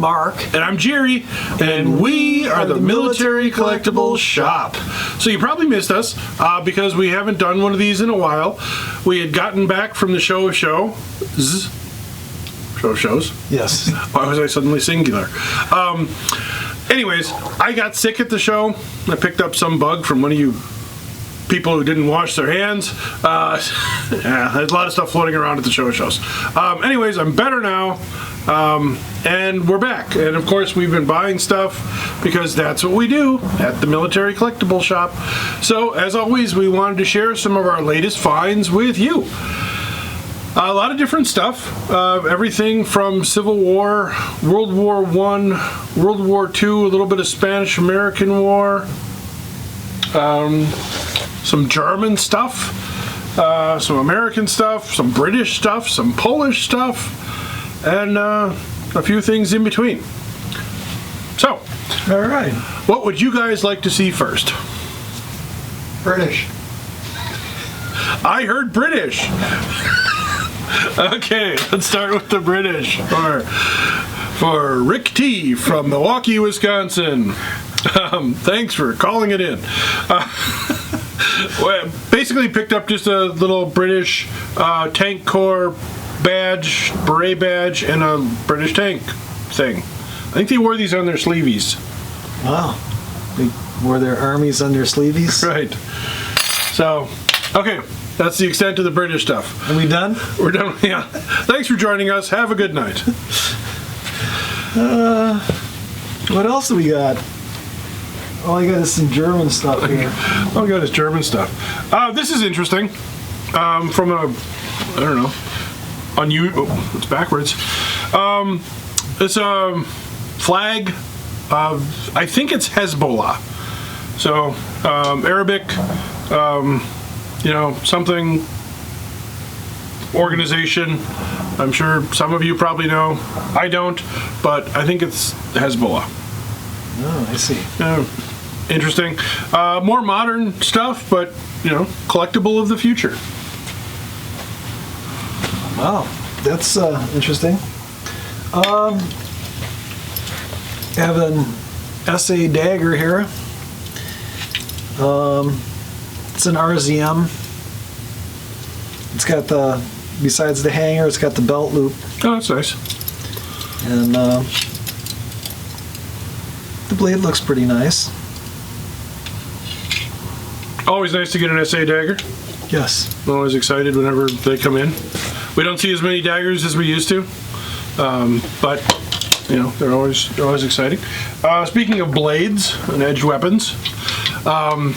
Mark. And I'm Jerry, and we are the Military Collectibles Shop. So you probably missed us because we haven't done one of these in a while. We had gotten back from the show of shows. Yes. Why was I suddenly singular? Anyways, I got sick at the show. I picked up some bug from one of you people who didn't wash their hands. There's a lot of stuff floating around at the shows. Anyways, I'm better now, and we're back. And of course, we've been buying stuff because that's what we do at the Military Collectibles Shop. So, as always, we wanted to share some of our latest finds with you. A lot of different stuff, everything from Civil War, World War I, World War II, a little bit of Spanish-American War, some German stuff, some American stuff, some British stuff, some Polish stuff, and a few things in between. So, All right. what would you guys like to see first? British. I heard British. Okay, let's start with the British. For Rick T. from Milwaukee, Wisconsin. Thanks for calling it in. Well, basically picked up just a little British tank corps badge, beret badge, and a British tank thing. I think they wore these on their sleeveys. Wow. They wore their armies on their sleeveys. Right. So, okay. That's the extent of the British stuff. Are we done? We're done. Yeah. Thanks for joining us. Have a good night. What else do we got? All I got is some German stuff here. Oh, God, it's German stuff. This is interesting. From a, I don't know, it's backwards. It's a flag of, I think it's Hezbollah. So, Arabic, something organization. I'm sure some of you probably know. I don't, but I think it's Hezbollah. Oh, I see. Interesting. More modern stuff, but, collectible of the future. Wow, that's interesting. I have an SA dagger here. It's an RZM. It's got besides the hanger, it's got the belt loop. Oh, that's nice. And the blade looks pretty nice. Always nice to get an SA dagger. Yes. I'm always excited whenever they come in. We don't see as many daggers as we used to, but they're always exciting. Speaking of blades and edged weapons, got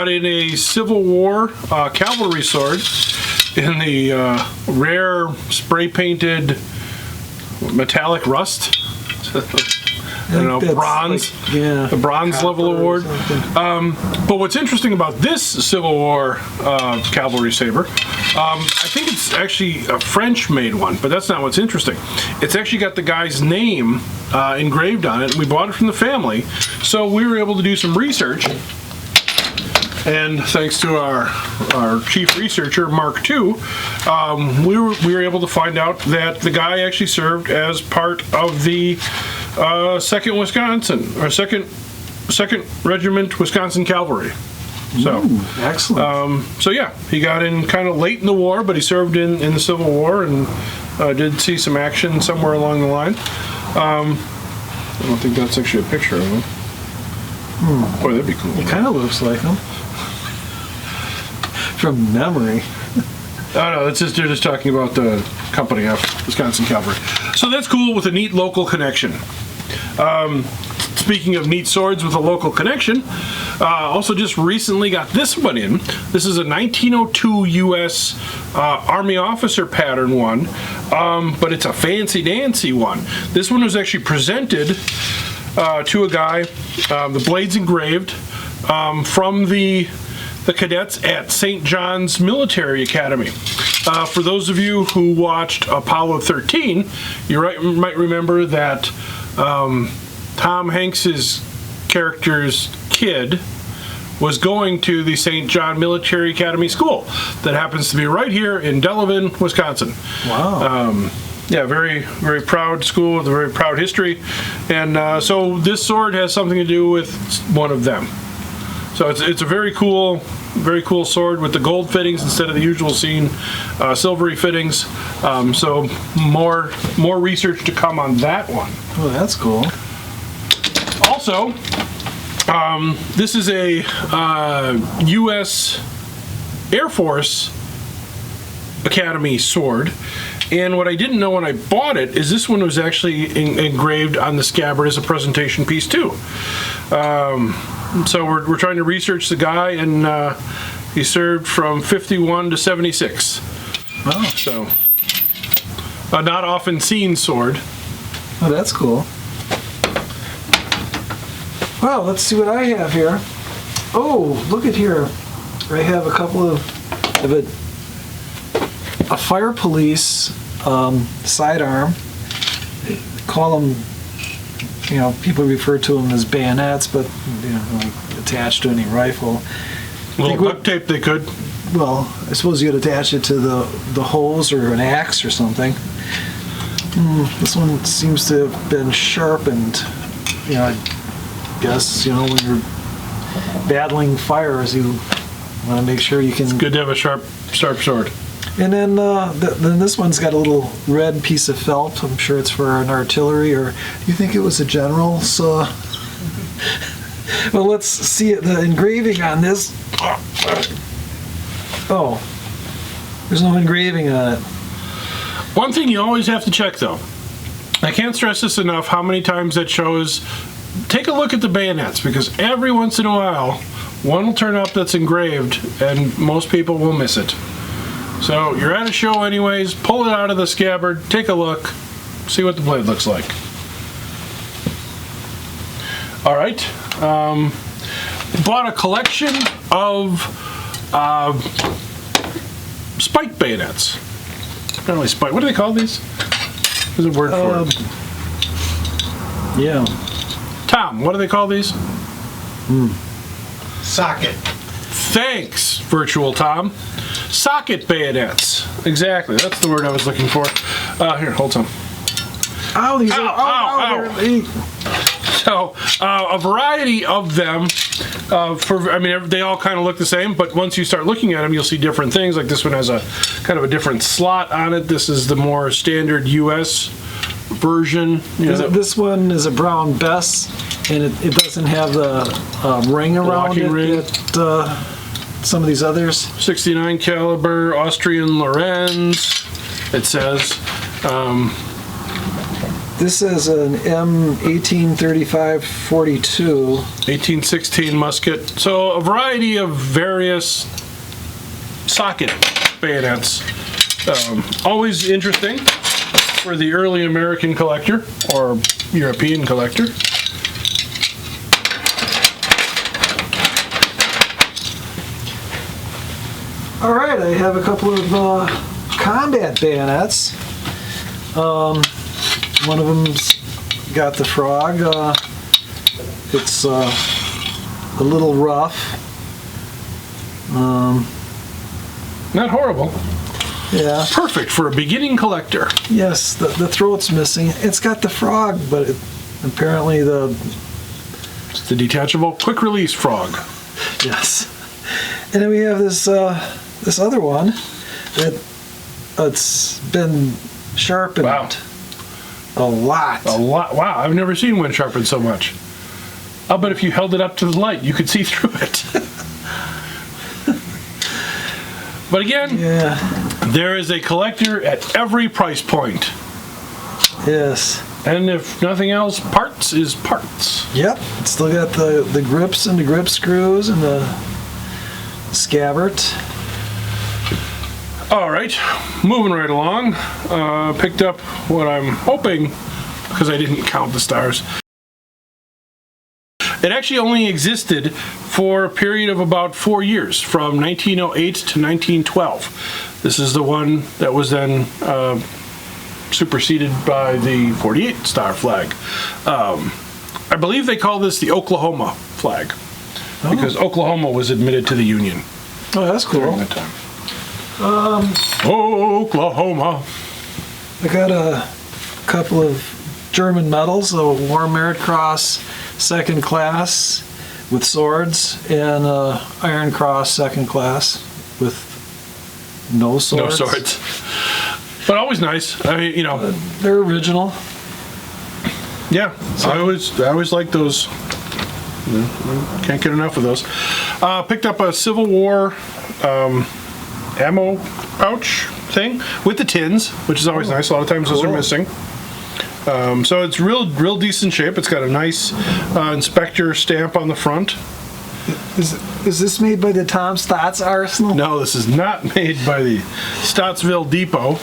in a Civil War cavalry sword in the rare spray painted metallic rust. Bronze. The bronze level award. But what's interesting about this Civil War cavalry saber, I think it's actually a French-made one, but that's not what's interesting. It's actually got the guy's name engraved on it. We bought it from the family, so we were able to do some research. And thanks to our chief researcher, Mark II, we were able to find out that the guy actually served as part of the 2nd Regiment Wisconsin Cavalry. So, ooh, excellent. So yeah, he got in kind of late in the war, but he served in the Civil War and did see some action somewhere along the line. I don't think that's actually a picture of him. Boy, that'd be cool. It kind of looks like him. From memory. Oh no, they're just talking about the company of Wisconsin Cavalry. So that's cool with a neat local connection. Speaking of neat swords with a local connection, also just recently got this one in. This is a 1902 U.S. Army officer pattern one, but it's a fancy-dancy one. This one was actually presented to a guy, the blade's engraved, from the cadets at St. John's Military Academy. For those of you who watched Apollo 13, you might remember that Tom Hanks's character's kid was going to the St. John Military Academy School that happens to be right here in Delavan, Wisconsin. Wow. Yeah, very, very proud school with a very proud history. And so this sword has something to do with one of them. So it's a very cool sword with the gold fittings instead of the usual seen silvery fittings. So more research to come on that one. Oh, that's cool. Also, this is a U.S. Air Force Academy sword. And what I didn't know when I bought it is this one was actually engraved on the scabbard as a presentation piece too. So we're trying to research the guy, and he served from 51 to 76. Oh. So a not often seen sword. Oh, that's cool. Well, let's see what I have here. Oh, look at here. I have a couple of a fire police sidearm. They call them, people refer to them as bayonets, but like attached to any rifle. A little duct tape they could. Well, I suppose you'd attach it to the hose or an axe or something. This one seems to have been sharpened. I guess, when you're battling fires, you want to make sure you can... It's good to have a sharp sword. And then this one's got a little red piece of felt. I'm sure it's for an artillery, or do you think it was a general's? Well, let's see the engraving on this. Oh, there's no engraving on it. One thing you always have to check, though, I can't stress this enough, how many times that shows, take a look at the bayonets, because every once in a while, one will turn up that's engraved, and most people will miss it. So you're at a show anyways, pull it out of the scabbard, take a look, see what the blade looks like. All right, bought a collection of spike bayonets. Not really spike, what do they call these? There's a word for it. Yeah. Tom, what do they call these? Socket. Thanks, Virtual Tom. Socket bayonets. Exactly, that's the word I was looking for. Here, hold on. Ow, these are... Ow. So, a variety of them, they all kind of look the same, but once you start looking at them, you'll see different things. Like this one has a kind of a different slot on it. This is the more standard U.S. version. This one is a brown Bess, and it doesn't have the ring around it. Ring. Some of these others. 69 caliber, Austrian Lorenz, it says. This is an M1835-42. 1816 musket. So a variety of various socket bayonets. Always interesting for the early American collector or European collector. All right, I have a couple of combat bayonets. One of them's got the frog. It's a little rough. Not horrible. Yeah. Perfect for a beginning collector. Yes, the throat's missing. It's got the frog, but apparently It's the detachable quick release frog. Yes. And then we have this other one that's been sharpened. Wow. A lot. Wow, I've never seen one sharpened so much. I'll bet if you held it up to the light, you could see through it. But again, there is a collector at every price point. Yes. And if nothing else, parts is parts. Yep. It's still got the grips and the grip screws and the scabbard. All right, moving right along. Picked up what I'm hoping, because I didn't count the stars. It actually only existed for a period of about 4 years, from 1908 to 1912. This is the one that was then superseded by the 48 star flag. I believe they call this the Oklahoma flag, because Oklahoma was admitted to the Union. Oh, that's cool. During that time. Oklahoma. I got a couple of German medals, a War Merit Cross second class with swords, and a Iron Cross second class with no swords. No swords. But always nice. I mean, They're original. yeah. I always like those. Can't get enough of those. Picked up a Civil War ammo pouch thing with the tins, which is always nice. A lot of times those are missing. So it's real decent shape. It's got a nice inspector stamp on the front. Is this made by the Tom Stotts Arsenal? No, this is not made by the Stottsville Depot.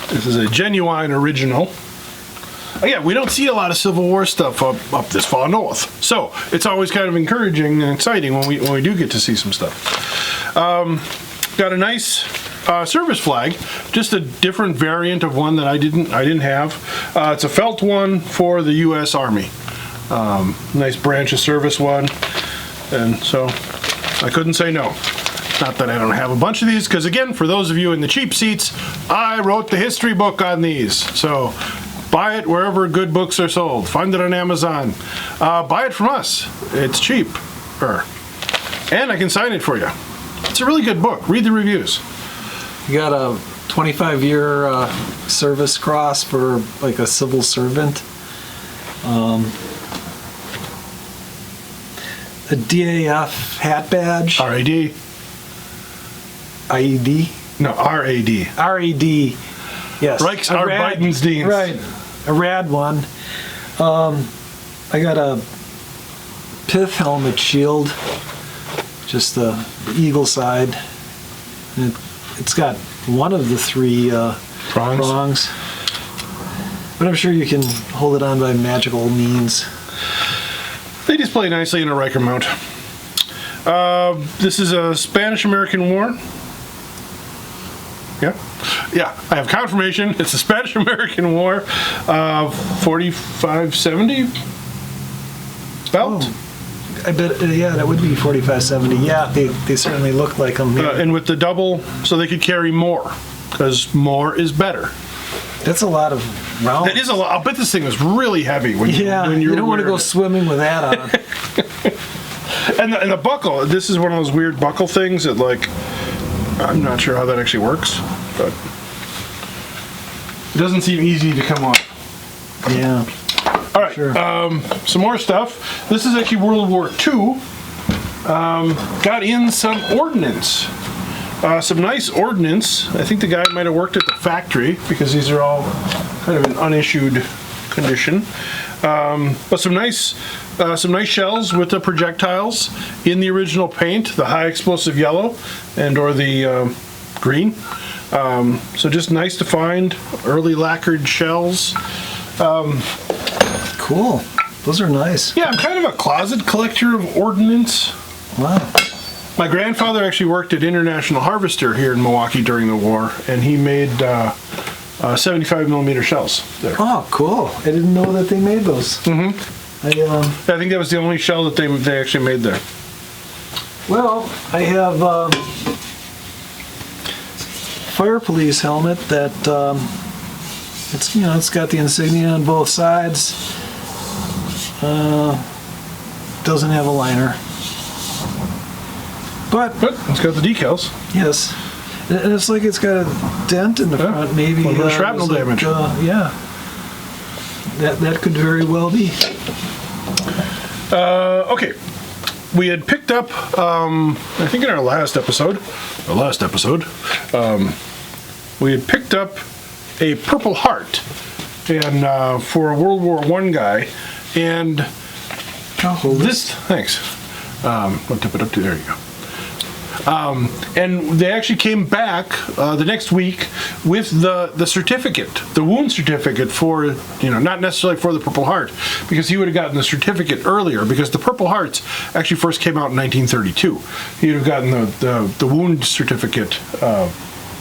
This is a genuine original. Yeah, we don't see a lot of Civil War stuff up this far north, so it's always kind of encouraging and exciting when we do get to see some stuff. Got a nice service flag, just a different variant of one that I didn't have. It's a felt one for the U.S. Army. Nice branch of service one, and so I couldn't say no. Not that I don't have a bunch of these, because again, for those of you in the cheap seats, I wrote the history book on these, so buy it wherever good books are sold. Find it on Amazon. Buy it from us. It's cheap. And I can sign it for you. It's a really good book. Read the reviews. You got a 25-year service cross for like a civil servant. A DAF hat badge. RAD. IED. No, RAD. RAD. Yes. Reichsarbeitsdienst. Right. A rad one. I got a pith helmet shield. Just the eagle side. And it's got one of the three prongs. But I'm sure you can hold it on by magical means. They display nicely in a Riker mount. This is a Spanish-American War. Yeah, I have confirmation. It's the Spanish-American War, 4570 belt. Oh, I bet, that would be 4570. Yeah, they certainly look like them. Yeah. And with the double, so they could carry more, because more is better. That's a lot of rounds. That is a lot. I'll bet this thing is really heavy when you don't want to go swimming with that on. And the buckle, this is one of those weird buckle things that, like, I'm not sure how that actually works, but it doesn't seem easy to come off. Yeah. All right, sure. Some more stuff. This is actually World War II. Got in some ordnance. Some nice ordnance. I think the guy might have worked at the factory, because these are all kind of in unissued condition. But some nice shells with the projectiles in the original paint, the high explosive yellow or the green. So just nice to find early lacquered shells. Cool. Those are nice. Yeah, I'm kind of a closet collector of ordnance. Wow. My grandfather actually worked at International Harvester here in Milwaukee during the war, and he made 75 millimeter shells there. Oh, cool. I didn't know that they made those. Mm-hmm. I think that was the only shell that they actually made there. Well, I have fire police helmet that it's got the insignia on both sides. Doesn't have a liner. But it's got the decals. Yes. And it's like it's got a dent in the front, maybe. A little shrapnel damage. Yeah. That could very well be. Okay. We had picked up, I think in our last episode, we had picked up a Purple Heart and for a World War I guy. And I'll hold this, thanks. I'll tip it up to, there you go. And they actually came back the next week with the certificate, the wound certificate for, not necessarily for the Purple Heart, because he would have gotten the certificate earlier, because the Purple Hearts actually first came out in 1932. He would have gotten the wound certificate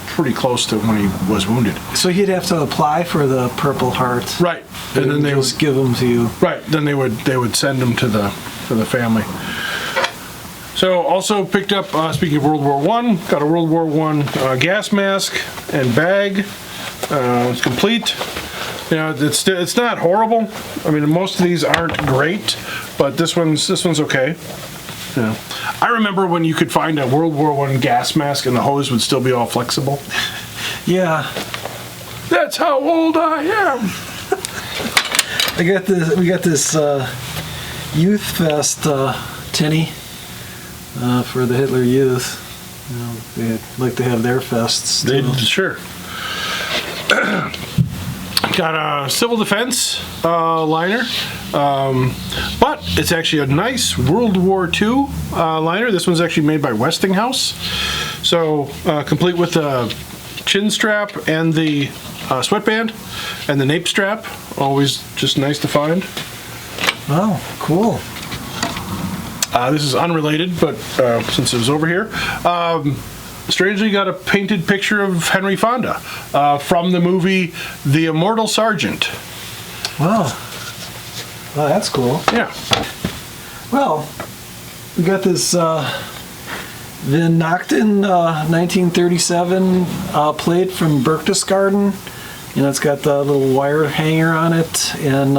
pretty close to when he was wounded. So he'd have to apply for the Purple Heart. Right. And then they would give them to you. Right. Then they would send them to the family. So also picked up, speaking of World War I, got a World War I gas mask and bag. It's complete. You know, it's not horrible. I mean, most of these aren't great, but this one's okay. Yeah. I remember when you could find a World War I gas mask and the hose would still be all flexible. Yeah. That's how old I am. We got this Youth Fest tinny for the Hitler Youth. You know, they like to have their fests. Sure. Got a civil defense liner, but it's actually a nice World War II liner. This one's actually made by Westinghouse. So complete with the chin strap and the sweatband and the nape strap. Always just nice to find. Oh, cool. This is unrelated, but since it was over here, strangely got a painted picture of Henry Fonda from the movie The Immortal Sergeant. Wow. Well, that's cool. Yeah. Well, we got this Van Nochten 1937 plate from Berchtesgaden. You know, it's got the little wire hanger on it, and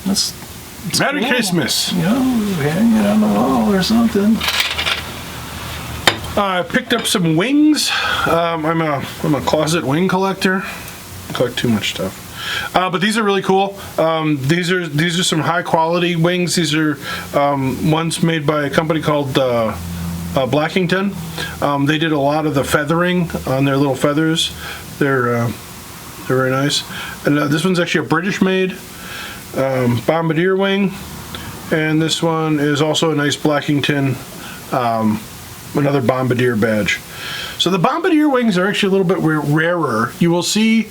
it's Merry cool. Christmas. You know, hang it on the wall or something. I picked up some wings. I'm a closet wing collector. I collect too much stuff. But these are really cool. These are some high quality wings. These are ones made by a company called Blackington. They did a lot of the feathering on their little feathers. They're very nice. And this one's actually a British made bombardier wing. And this one is also a nice Blackington, another bombardier badge. So the bombardier wings are actually a little bit rarer. You will see,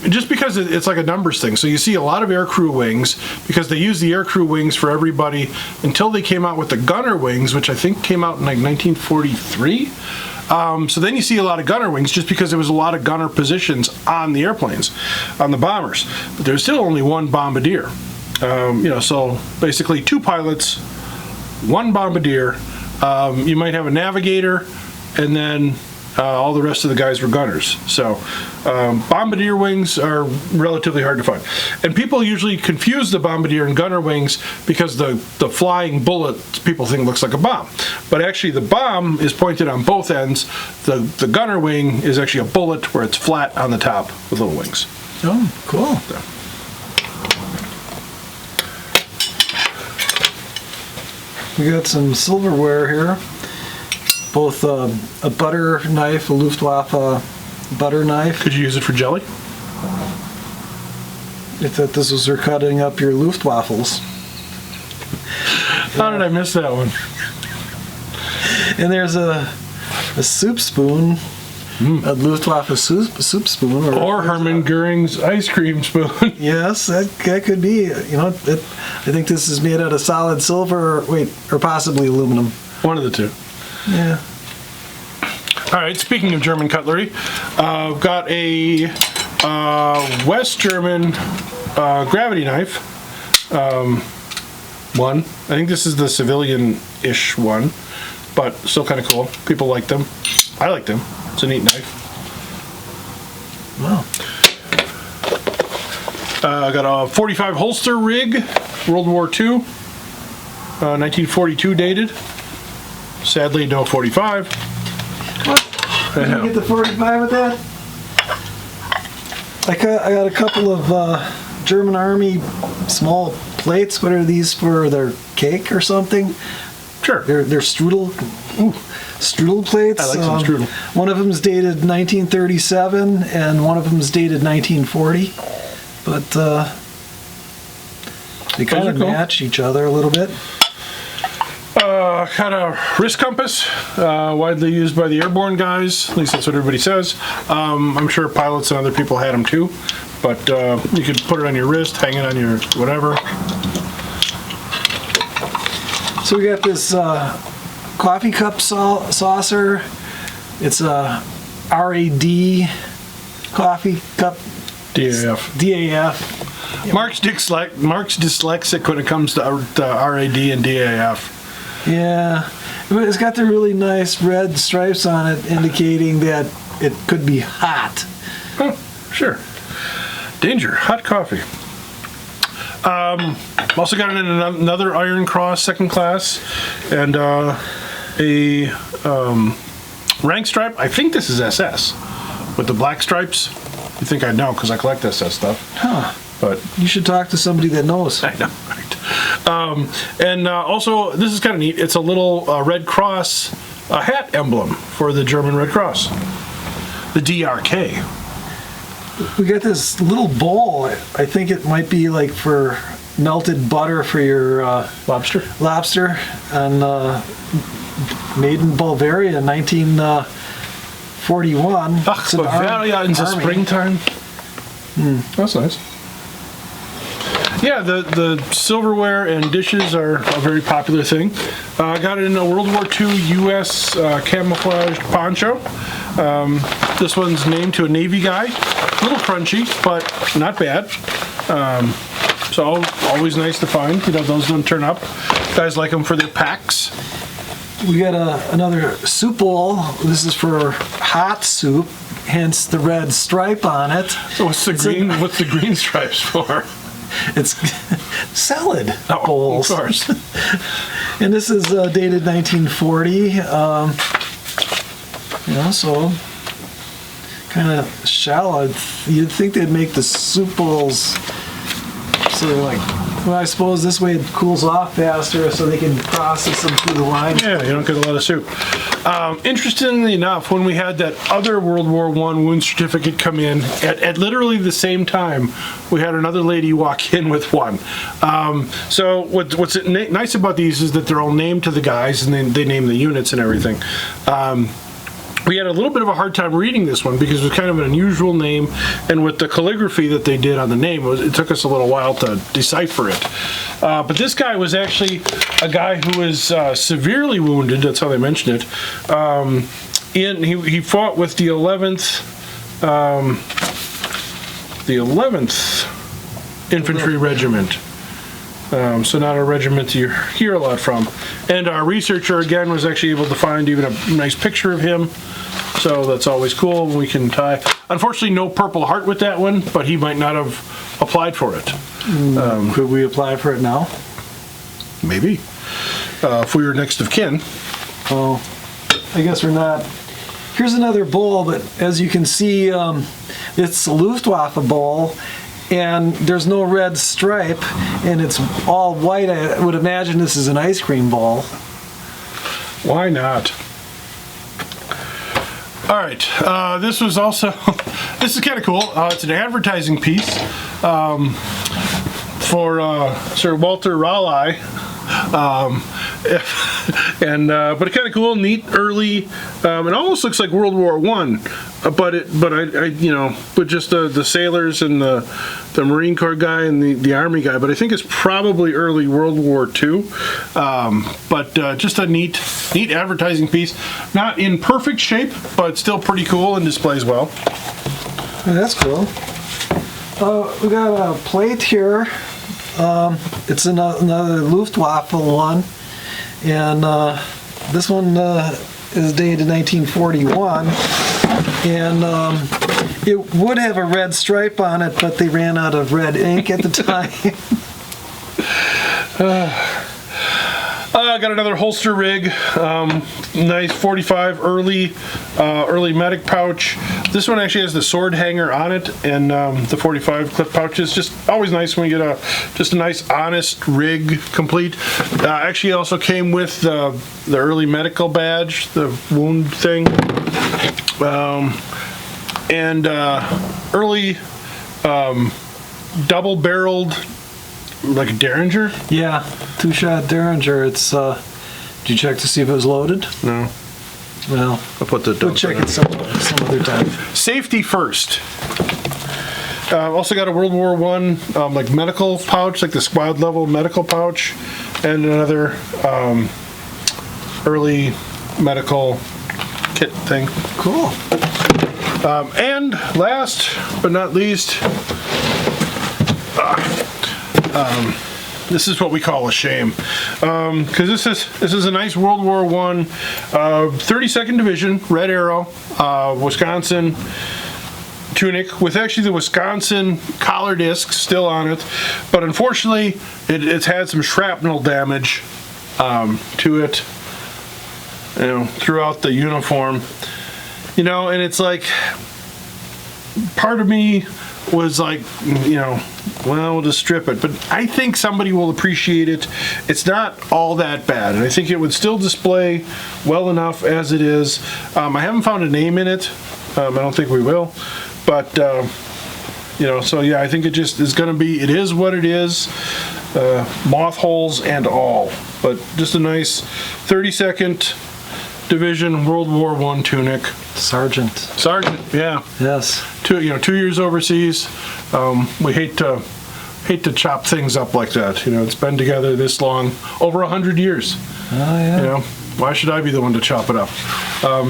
just because it's like a numbers thing. So you see a lot of aircrew wings because they use the aircrew wings for everybody until they came out with the gunner wings, which I think came out in like 1943. So then you see a lot of gunner wings just because there was a lot of gunner positions on the airplanes, on the bombers. But there's still only one bombardier. You know, so basically two pilots, one bombardier. You might have a navigator, and then all the rest of the guys were gunners. So bombardier wings are relatively hard to find. And people usually confuse the bombardier and gunner wings because the flying bullet people think looks like a bomb. But actually the bomb is pointed on both ends. The gunner wing is actually a bullet where it's flat on the top with little wings. Oh, cool. So. We got some silverware here. Both a butter knife, a Luftwaffe butter knife. Could you use it for jelly? I thought this was for cutting up your Luftwaffles. How did I miss that one? And there's a soup spoon, a Luftwaffe soup spoon. Or Hermann Goering's ice cream spoon. Yes, that could be. You know, I think this is made out of solid silver, or possibly aluminum. One of the two. Yeah. All right, speaking of German cutlery, I've got a West German gravity knife. One. I think this is the civilian-ish one, but still kind of cool. People like them. I like them. It's a neat knife. Wow. I got a 45 holster rig, World War II, 1942 dated. Sadly, no 45. What? Did you get the 45 with that? I got a couple of German Army small plates. What are these for? Their cake or something? Sure. They're strudel. Ooh, strudel plates. I like some strudel. One of them's dated 1937, and one of them's dated 1940. But they kind of match each other a little bit. Got a wrist compass, widely used by the airborne guys. At least that's what everybody says. I'm sure pilots and other people had them too. But you could put it on your wrist, hang it on your whatever. So we got this coffee cup saucer. It's a RAD coffee cup. DAF. DAF. Mark's dyslexic when it comes to RAD and DAF. Yeah. It's got the really nice red stripes on it indicating that it could be hot. Oh, sure. Danger, hot coffee. Also got another Iron Cross second class, and a rank stripe. I think this is SS with the black stripes. You think I'd know because I collect SS stuff. Huh. But you should talk to somebody that knows. I know, right? And also, this is kind of neat. It's a little Red Cross hat emblem for the German Red Cross, the DRK. We got this little bowl. I think it might be like for melted butter for your Lobster. and made in Bavaria in 1941. Ach, Bavaria in the springtime. That's nice. Yeah, the silverware and dishes are a very popular thing. I got it in a World War II U.S. Camouflaged poncho. This one's named to a Navy guy. A little crunchy, but not bad. So always nice to find. You know, those don't turn up. Guys like them for their packs. We got another soup bowl. This is for hot soup, hence the red stripe on it. So what's the green stripes for? It's salad bowls. Of course. And this is dated 1940. So kind of shallow. You'd think they'd make the soup bowls so well, I suppose this way it cools off faster so they can process them through the line. Yeah, you don't get a lot of soup. Interestingly enough, when we had that other World War I wound certificate come in, at literally the same time, we had another lady walk in with one. So what's nice about these is that they're all named to the guys, and they name the units and everything. We had a little bit of a hard time reading this one because it was kind of an unusual name, and with the calligraphy that they did on the name, it took us a little while to decipher it. But this guy was actually a guy who was severely wounded, that's how they mentioned it. He fought with the 11th Infantry Regiment. So not a regiment you hear a lot from. And our researcher, again, was actually able to find even a nice picture of him. So that's always cool. We can tie. Unfortunately, no Purple Heart with that one, but he might not have applied for it. Could we apply for it now? Maybe. If we were next of kin. Oh, I guess we're not. Here's another bowl, but as you can see, it's a Luftwaffe bowl. And there's no red stripe, and it's all white. I would imagine this is an ice cream ball. Why not? All right, this was also, this is kind of cool. It's an advertising piece for Sir Walter Raleigh. But it's kind of cool, neat, early. It almost looks like World War I, but just the sailors and the Marine Corps guy and the Army guy. But I think it's probably early World War II. But just a neat advertising piece. Not in perfect shape, but still pretty cool and displays well. That's cool. We got a plate here. It's another Luftwaffe one, and this one is dated 1941, and it would have a red stripe on it, but they ran out of red ink at the time. I got another holster rig, nice 45 early medic pouch. This one actually has the sword hanger on it, and the 45 clip pouches. Just always nice when you get just a nice honest rig complete. Actually also came with the early medical badge, the wound thing, and early double-barreled, like a Derringer? Yeah, two-shot Derringer. It's, did you check to see if it was loaded? No. Well, I'll put the we'll check it some other time. Safety first. Also got a World War I like medical pouch, like the squad level medical pouch, and another early medical kit thing. Cool. And last but not least, this is what we call a shame, because this is a nice World War I, 32nd Division, Red Arrow, Wisconsin tunic with actually the Wisconsin collar disc still on it, but unfortunately it's had some shrapnel damage to it, throughout the uniform, and it's like, part of me was like, well, we'll just strip it, but I think somebody will appreciate it. It's not all that bad, and I think it would still display well enough as it is. I haven't found a name in it. I don't think we will, but so yeah, I think it just is going to be, it is what it is, moth holes and all, but just a nice 32nd Division World War I tunic. Sergeant, yeah. yes. 2 years overseas. We hate to chop things up like that. It's been together this long, over 100 years. Oh yeah. Why should I be the one to chop it up?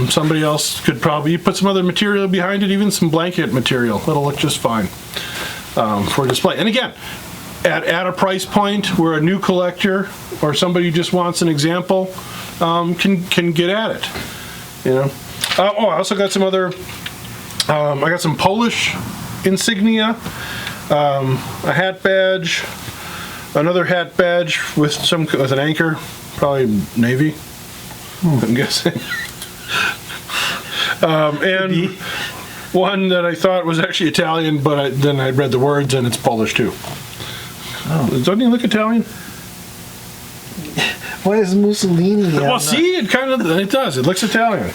Somebody else could probably put some other material behind it, even some blanket material. It'll look just fine for display. And again, at a price point where a new collector or somebody who just wants an example can get at it. I also got some other. I got some Polish insignia, a hat badge, another hat badge with an anchor, probably Navy. I'm guessing. And one that I thought was actually Italian, but then I read the words and it's Polish too. Oh. Doesn't he look Italian? Why is Mussolini? Well, see, it does. It looks Italian.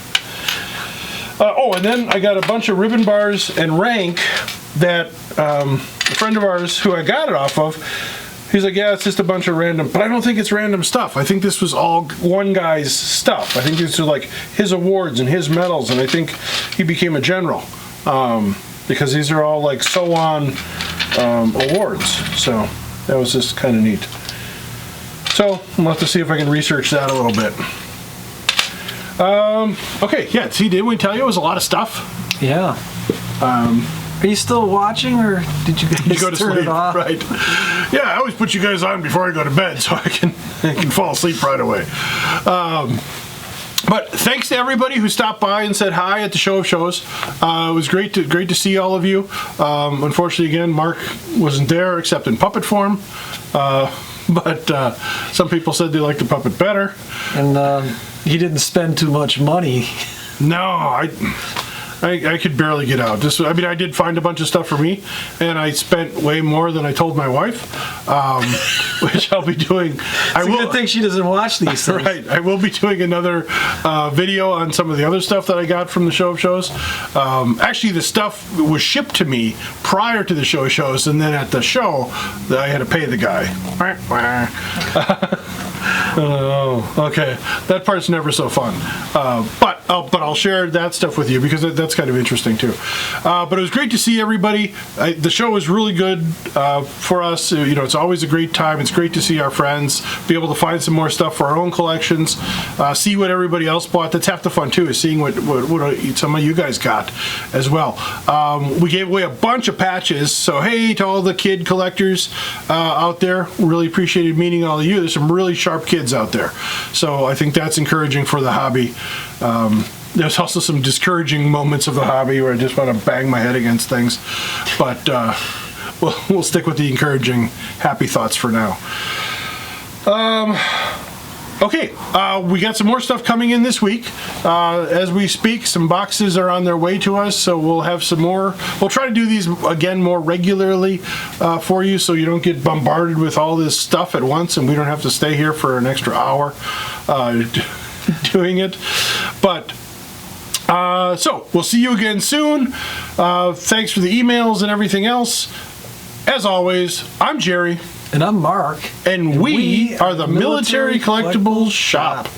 And then I got a bunch of ribbon bars and rank that a friend of ours who I got it off of, he's like, yeah, it's just a bunch of random, but I don't think it's random stuff. I think this was all one guy's stuff. I think these are like his awards and his medals, and I think he became a general because these are all like so-on awards. So that was just kind of neat. So I'll have to see if I can research that a little bit. Okay, yeah, see, didn't we tell you it was a lot of stuff? Yeah. Are you still watching, or did you guys go to turn sleep? it off? Right. Yeah, I always put you guys on before I go to bed so I can fall asleep right away. But thanks to everybody who stopped by and said hi at the Show of Shows. It was great to see all of you. Unfortunately, again, Mark wasn't there except in puppet form. But some people said they liked the puppet better. And he didn't spend too much money. No, I could barely get out. I did find a bunch of stuff for me, and I spent way more than I told my wife, which I'll be doing. It's a good thing she doesn't watch these things. Right. I will be doing another video on some of the other stuff that I got from the Show of Shows. Actually, the stuff was shipped to me prior to the Show of Shows, and then at the show, I had to pay the guy. Oh, okay. That part's never so fun. But I'll share that stuff with you because that's kind of interesting too. But it was great to see everybody. The show was really good for us. It's always a great time. It's great to see our friends, be able to find some more stuff for our own collections, see what everybody else bought. That's half the fun too, is seeing what some of you guys got as well. We gave away a bunch of patches. So hey, to all the kid collectors out there, really appreciated meeting all of you. There's some really sharp kids out there. So I think that's encouraging for the hobby. There's also some discouraging moments of the hobby where I just want to bang my head against things. But we'll stick with the encouraging, happy thoughts for now. Okay, we got some more stuff coming in this week. As we speak, some boxes are on their way to us, so we'll have some more. We'll try to do these again more regularly for you, so you don't get bombarded with all this stuff at once, and we don't have to stay here for an extra hour doing it. But so we'll see you again soon. Thanks for the emails and everything else. As always, I'm Jerry. And I'm Mark. And we are the Military Collectibles Shop.